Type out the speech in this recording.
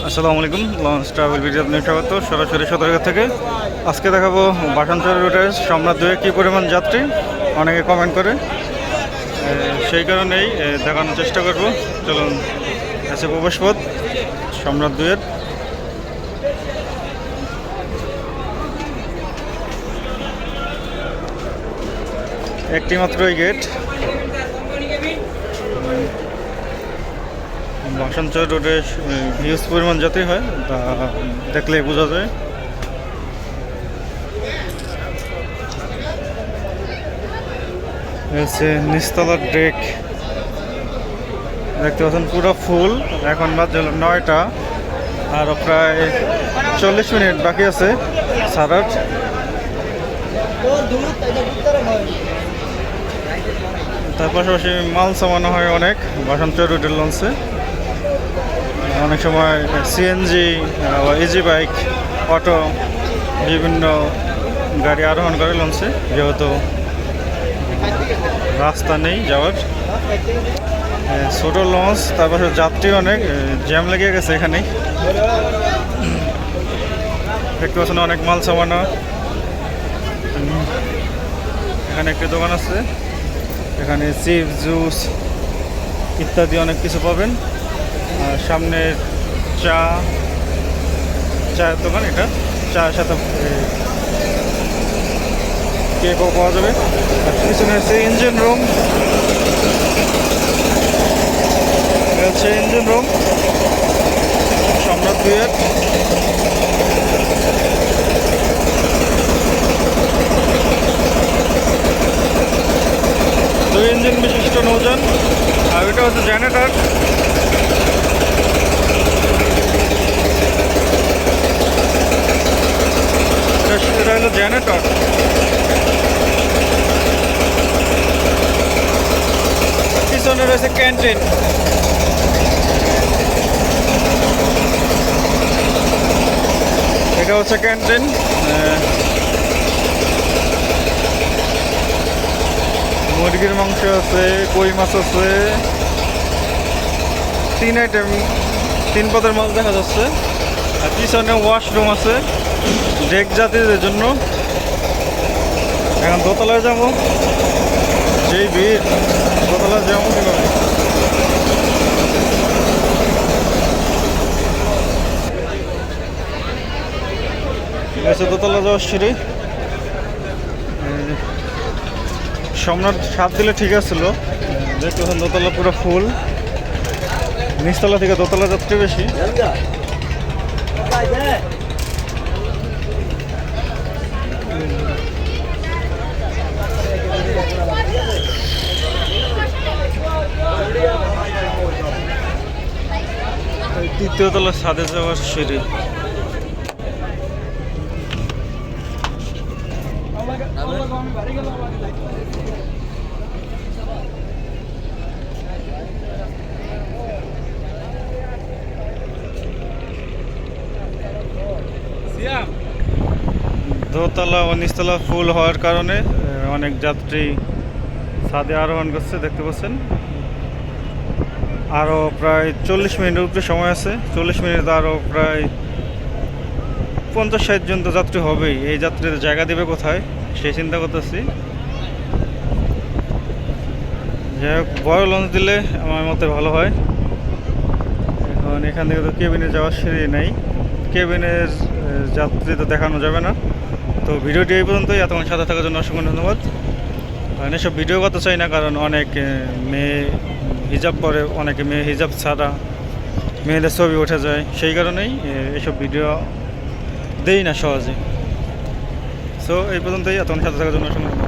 আসসালামু আলাইকুম, launch travel video আপনি স্বাগত। সরাসরি সদরঘাট থেকে আজকে দেখাবো বাসানচর রুটের সম্রাট 2-এ কী পরিমাণ যাত্রী অনেকে কমেন্ট করে, সেই কারণেই দেখানোর চেষ্টা করব। চলুন, আছে প্রবেশপথ সম্রাট 2-এর। একটি মাত্রই গেট। বাসানচর রোডে হিউজ পরিমাণ যাত্রী হয়, তা দেখলে বোঝা যায়। হচ্ছে নিচতলার ডেক দেখতে পাচ্ছেন পুরো ফুল। এখন বাজে হলো 9টা, আরও প্রায় 40 মিনিট বাকি আছে ছাড়ার। তার পাশাপাশি মাল সামানো হয় অনেক বাসানচর রোডের লঞ্চে। অনেক সময় সিএনজি, ইজি বাইক, অটো, বিভিন্ন গাড়ি আরোহণ করে লঞ্চে, যেহেতু রাস্তা নেই যাওয়ার। ছোটো লঞ্চ, তারপরে যাত্রী অনেক, জ্যাম লেগে গেছে এখানেই। দেখতে পাচ্ছেন অনেক মাল সামানো। এখানে একটি দোকান আছে, এখানে চিপস, জুস ইত্যাদি অনেক কিছু পাবেন। আর সামনে চায়ের দোকান, এটা চায়ের সাথে কেকও পাওয়া যাবে। আর পিছনে হচ্ছে ইঞ্জিন রুম, হচ্ছে ইঞ্জিন রুম সম্রাট 2-এর। দুই ইঞ্জিন বিশিষ্ট নৌযান। আর এটা হচ্ছে জেনারেটর। এটা হলো জেনারেটর। পিছনে রয়েছে ক্যান্টিন। এটা হচ্ছে ক্যান্টিন। মুরগির মাংস আছে, কই মাছ আছে, 3 আইটেম, 3 পদের মাছ দেখা যাচ্ছে। আর পিছনে ওয়াশরুম আছে ডেক যাত্রীদের জন্য। এখন দোতলায় যাবো, যেই ভিড়, দোতলায় যাবো কীভাবে? দোতলা যাওয়ার সিঁড়ি। সম্রাট 7 দিলে ঠিক আছিল, দেখতে দোতলা পুরো ফুল। নিচতলা থেকে দোতলা যাত্রী বেশি। তৃতীয় তলার ছাদে যাওয়ার সিঁড়ি। দোতলা ও নিচতলা ফুল হওয়ার কারণে অনেক যাত্রী ছাদে আরোহণ করছে, দেখতে পাচ্ছেন। আরও প্রায় 40 মিনিটের উপরে সময় আছে। 40 মিনিট, আরও প্রায় 50-60 জন তো যাত্রী হবেই। এই যাত্রীদের জায়গা দেবে কোথায়, সেই চিন্তা করতেছি। যাই হোক, বড় লঞ্চ দিলে আমার মতে ভালো হয়। এখন এখান থেকে তো কেবিনে যাওয়ার সিঁড়ি নেই, কেবিনের যাত্রী তো দেখানো যাবে না। তো ভিডিওটি এই পর্যন্তই। এতক্ষণ সাথে থাকার জন্য অসংখ্য ধন্যবাদ। এসব ভিডিও করতে চাই না, কারণ অনেক মেয়ে হিজাব পরে, অনেকে মেয়ে হিজাব ছাড়া মেয়েদের ছবি উঠে যায়, সেই কারণেই এসব ভিডিও দেই না সহজে। সো এই পর্যন্তই। এতক্ষণ সাথে থাকার জন্য অসংখ্য ধন্যবাদ।